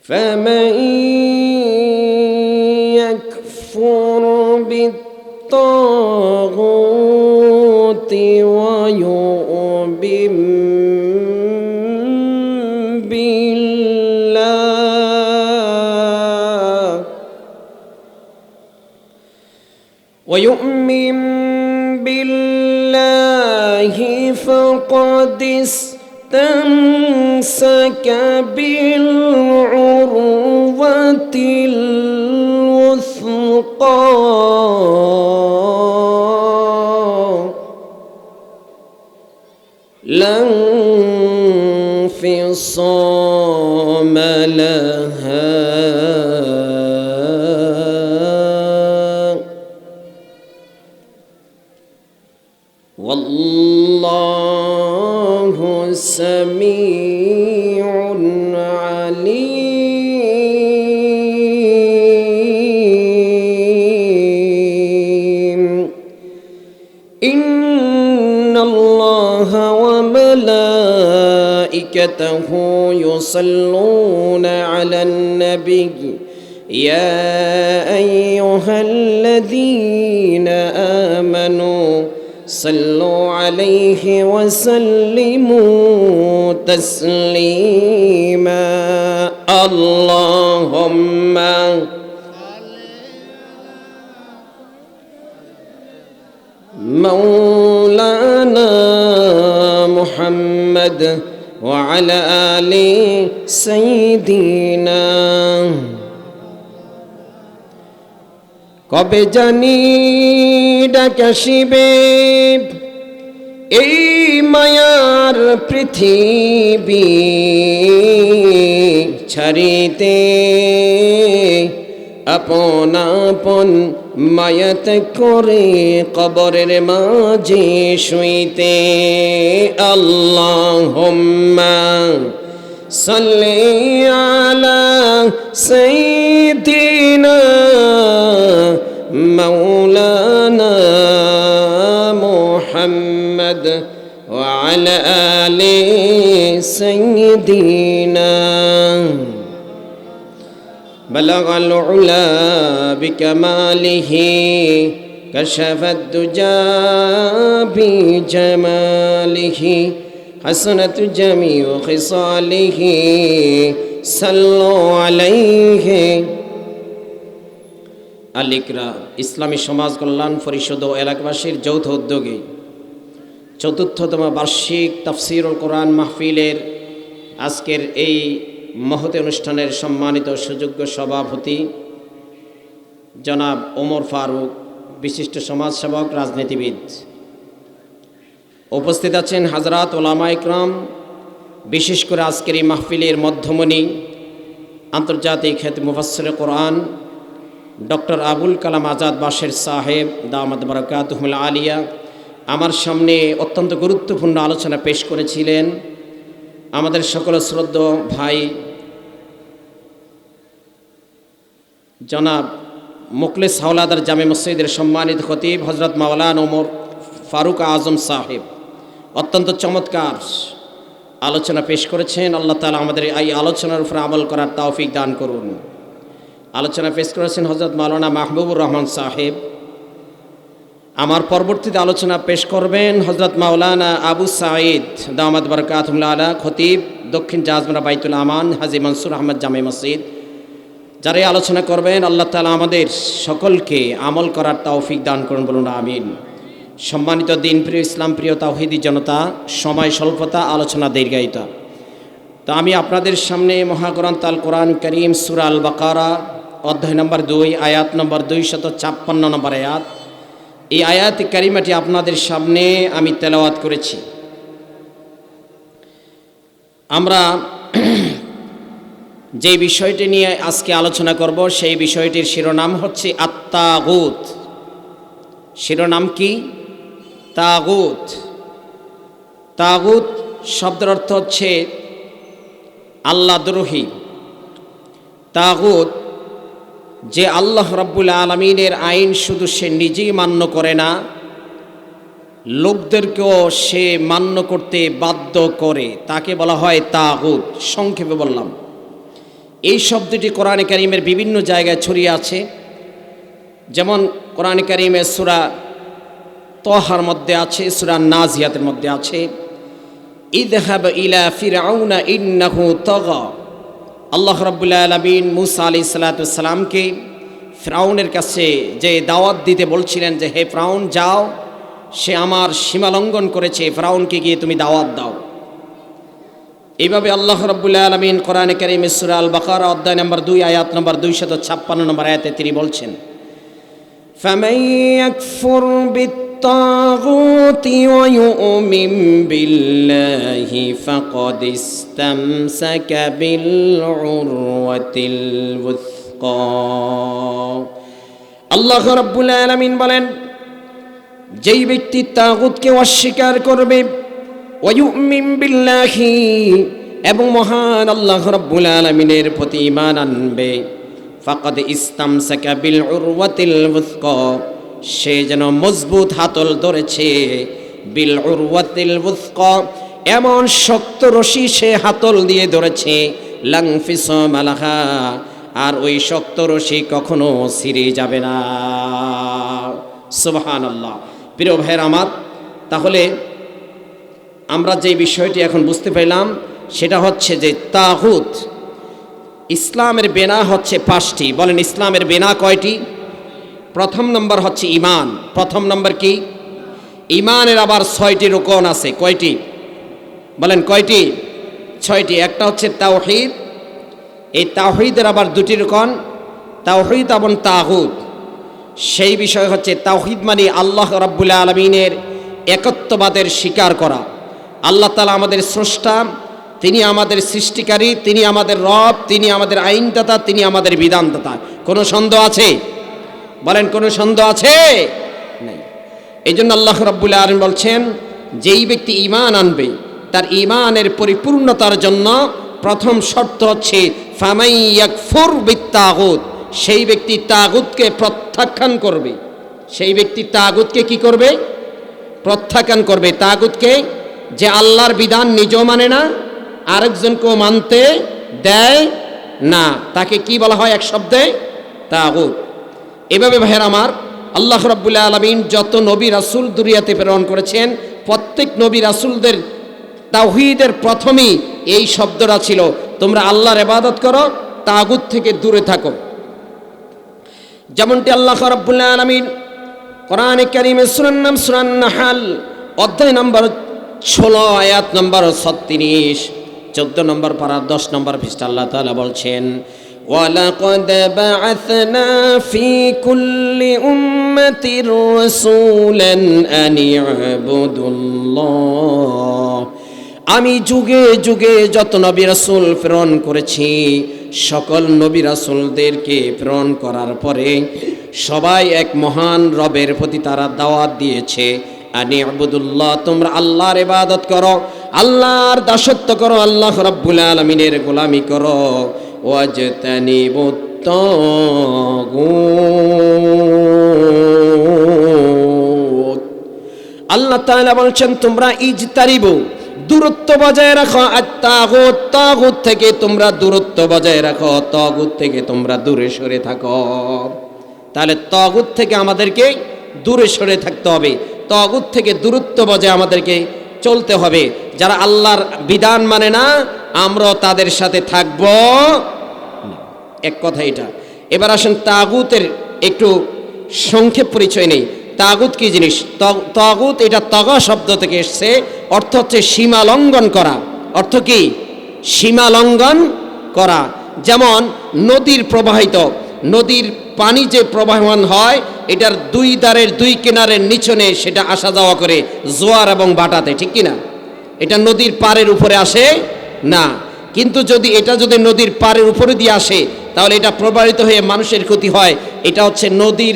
فمن يكفر بالطاغوت ويؤمن بالله فقد استمسك بالعروة الوثقى لا انفصام لها والله سميع عليم إن الله وملائكته يصلون على النبي يا أيها الذين آمنوا صلوا عليه وسلموا تسليما اللهم مولانا محمد وعلى آل سيدنا কবে জানি ডাকাশিবে এই মায়ার পৃথিবী ছাড়িতে আপন আপন মায়াত করে কবরের মাঝে শুইতে আল্লাহুম্মা সাল্লি আলা সাইয়্যিদিনা مولانا محمد وعلى آل سيدنا بلغ العلا بكماله كشف الدجى بجماله حسنت جميع خصاله صلوا عليه আলিকরা ইসলামী সমাজ কল্যাণ পরিষদ ও এলাকাবাসীর যৌথ উদ্যোগে চতুর্থতম বার্ষিক তাফসীরুল কোরআন মাহফিলের আজকের এই মহতি অনুষ্ঠানের সম্মানিত সুযোগ্য সভাপতি জনাব ওমর ফারুক, বিশিষ্ট সমাজসেবক, রাজনীতিবিদ, উপস্থিত আছেন হাজরাত ওলামা ইকরাম, বিশেষ করে আজকের এই মাহফিলের মধ্যমণি আন্তর্জাতিক খ্যাতি মুফাসসিরে কোরআন ডক্টর আবুল কালাম আজাদ বাশের সাহেব দামাত বারাকাতুহুল আলিয়া আমার সামনে অত্যন্ত গুরুত্বপূর্ণ আলোচনা পেশ করেছিলেন। আমাদের সকল শ্রদ্ধেয় ভাই জনাব মুখলেস হাওলাদার জামে মসজিদের সম্মানিত খতিব হযরত মাওলানা ওমর ফারুক আজম সাহেব অত্যন্ত চমৎকার আলোচনা পেশ করেছেন। আল্লাহ তাআলা আমাদের এই আলোচনার উপর আমল করার তৌফিক দান করুন। আলোচনা পেশ করেছেন হযরত মাওলানা মাহবুবুর রহমান সাহেব। আমার পরবর্তীতে আলোচনা পেশ করবেন হযরত মাওলানা আবু সাঈদ দামাত বারাকাতুহুল আলা, খতিব দক্ষিণ জাজমরা বাইতুল আমান হাজী মনসুর আহমদ জামে মসজিদ। যারা এই আলোচনা করবেন আল্লাহ তাআলা আমাদের সকলকে আমল করার তৌফিক দান করুন, বলুন আমিন। সম্মানিত দিন প্রিয়, ইসলাম প্রিয় তাওহীদি জনতা, সময় স্বল্পতা, আলোচনা দীর্ঘায়িতা, তো আমি আপনাদের সামনে মহাগ্রন্থ আল কোরআন করিম সূরা আল বাকারা অধ্যায় নম্বর 2 আয়াত নম্বর 256 নম্বর আয়াত, এই আয়াত কারিমাটি আপনাদের সামনে আমি তেলাওয়াত করেছি। আমরা যে বিষয়টি নিয়ে আজকে আলোচনা করব সেই বিষয়টির শিরোনাম হচ্ছে আত-তাগুত। শিরোনাম কি? তাগুত। তাগুত শব্দের অর্থ হচ্ছে আল্লাহদ্রোহী। তাগুত যে আল্লাহ রাব্বুল আলামিনের আইন শুধু সে নিজেই মান্য করে না, লোকদেরকেও সে মান্য করতে বাধ্য করে, তাকে বলা হয় তাগুত। সংক্ষেপে বললাম, এই শব্দটি কোরআনে কারীমের বিভিন্ন জায়গায় ছড়িয়ে আছে। যেমন কোরআনে কারীমের সূরা তহার মধ্যে আছে, সূরা নাজিয়াতের মধ্যে আছে, ইযহাব ইলা ফিরআউনা ইন্নাহু তাগা। আল্লাহ রাব্বুল আলামিন মূসা আলাইহিস সালাতু ওয়াস সালামকে ফিরআউনের কাছে যে দাওয়াত দিতে বলছিলেন যে হে ফিরআউন যাও, সে আমার সীমালঙ্ঘন করেছে, ফিরআউনকে গিয়ে তুমি দাওয়াত দাও। এইভাবে আল্লাহ রাব্বুল আলামিন কোরআনে কারীমের সূরা আল বাকারা অধ্যায় নম্বর 2 আয়াত নম্বর 256 নম্বর আয়াতে তিনি বলছেন, ফামান ইয়াকফুর বিত্তাগুতি ওয়া ইউমিন বিল্লাহি ফাকাদ ইসতামসাকা বিল উরওয়াতিল ওয়াসকা। আল্লাহ রাব্বুল আলামিন বলেন, যেই ব্যক্তি তাগুতকে অস্বীকার করবে, ওয়া ইউমিন বিল্লাহি, এবং মহান আল্লাহ রাব্বুল আলামিনের প্রতি ঈমান আনবে, ফাকাদ ইসতামসাকা বিল উরওয়াতিল ওয়াসকা, সে যেন মজবুত হাতল ধরেছে, বিল উরওয়াতিল ওয়াসকা, এমন শক্ত রশি সে হাতল দিয়ে ধরেছে, লাং ফিসামা লাহা, আর ওই শক্ত রশি কখনো ছিঁড়ে যাবে না। সুবহানাল্লাহ। প্রিয় ভাইয়ের আমার, তাহলে আমরা যে বিষয়টি এখন বুঝতে পারলাম সেটা হচ্ছে যে তাগুত, ইসলামের বেনা হচ্ছে 5টি। বলেন ইসলামের বেনা কয়টি? প্রথম নম্বর হচ্ছে ঈমান। প্রথম নম্বর কি? ঈমানের আবার 6টি রুকন আছে। কয়টি? বলেন কয়টি? 6টি। একটা হচ্ছে তাওহীদ, এই তাওহীদের আবার 2টি রুকন, তাওহীদ এবং তাগুত। সেই বিষয় হচ্ছে তাওহীদ মানে আল্লাহ রাব্বুল আলামিনের একত্ববাদের স্বীকার করা। আল্লাহ তাআলা আমাদের স্রষ্টা, তিনি আমাদের সৃষ্টিকারী, তিনি আমাদের রব, তিনি আমাদের আইনদাতা, তিনি আমাদের বিধানদাতা। কোনো সন্দেহ আছে? বলেন কোনো সন্দেহ আছে? নেই। এই জন্য আল্লাহ রাব্বুল আলামিন বলছেন, যেই ব্যক্তি ঈমান আনবে তার ঈমানের পরিপূর্ণতার জন্য প্রথম শর্ত হচ্ছে ফামান ইয়াকফুর বিত্তাগুত, সেই ব্যক্তি তাগুতকে প্রত্যাখ্যান করবে। সেই ব্যক্তি তাগুতকে কি করবে? প্রত্যাখ্যান করবে। তাগুতকে, যে আল্লাহর বিধান নিজেও মানে না, আরেকজনকেও মানতে দেয় না, তাকে কি বলা হয় এক শব্দে? তাগুত। এভাবে ভাইয়ের আমার, আল্লাহ রাব্বুল আলামিন যত নবী রাসূল দুনিয়াতে প্রেরণ করেছেন, প্রত্যেক নবী রাসূলদের তাওহীদের প্রথমেই এই শব্দটা ছিল, তোমরা আল্লাহর ইবাদত করো, তাগুত থেকে দূরে থাকো। যেমনটি আল্লাহ রাব্বুল আলামিন কোরআনে কারীমে সূরা নাম সূরা নাহল অধ্যায় নম্বর 16 আয়াত নম্বর 36, 14 নম্বর পারা 10 নম্বর পৃষ্ঠা আল্লাহ তাআলা বলছেন, ওয়ালাকাদ বা'আথনা ফি কুল্লি উম্মাতির রাসূলান আন ই'বুদুল্লাহ। আমি যুগে যুগে যত নবী রাসূল প্রেরণ করেছি, সকল নবী রাসূলদেরকে প্রেরণ করার পরে সবাই এক মহান রবের প্রতি তারা দাওয়াত দিয়েছে, আনি ইবুদুল্লাহ, তোমরা আল্লাহর ইবাদত করো, আল্লাহর দাসত্ব করো, আল্লাহ রাব্বুল আলামিনের গোলামি করো, ওয়াজতানিবুত তাগুত। আল্লাহ তাআলা বলছেন, তোমরা ইজতারিবু, দূরত্ব বজায় রাখো, আত-তাগুত, তাগুত থেকে তোমরা দূরত্ব বজায় রাখো, তাগুত থেকে তোমরা দূরে সরে থাকো। তাহলে তাগুত থেকে আমাদেরকে দূরে সরে থাকতে হবে, তাগুত থেকে দূরত্ব বজায় আমাদেরকে চলতে হবে। যারা আল্লাহর বিধান মানে না, আমরা তাদের সাথে থাকব না। এক কথা এটা। এবার আসেন তাগুতের একটু সংক্ষেপ পরিচয় নেই। তাগুত কি জিনিস? তাগুত এটা তগা শব্দ থেকে এসছে, অর্থ হচ্ছে সীমা লঙ্ঘন করা। অর্থ কি? সীমা লঙ্ঘন করা। যেমন নদীর প্রবাহিত, নদীর পানি যে প্রবাহমান হয়, এটার দুই ধারের দুই কিনারের নিচনে সেটা আসা যাওয়া করে জোয়ার এবং বাটাতে, ঠিক কিনা? এটা নদীর পাড়ের উপরে আসে না। কিন্তু এটা যদি নদীর পাড়ের উপরে দিয়ে আসে, তাহলে এটা প্রবাহিত হয়ে মানুষের ক্ষতি হয়। এটা হচ্ছে নদীর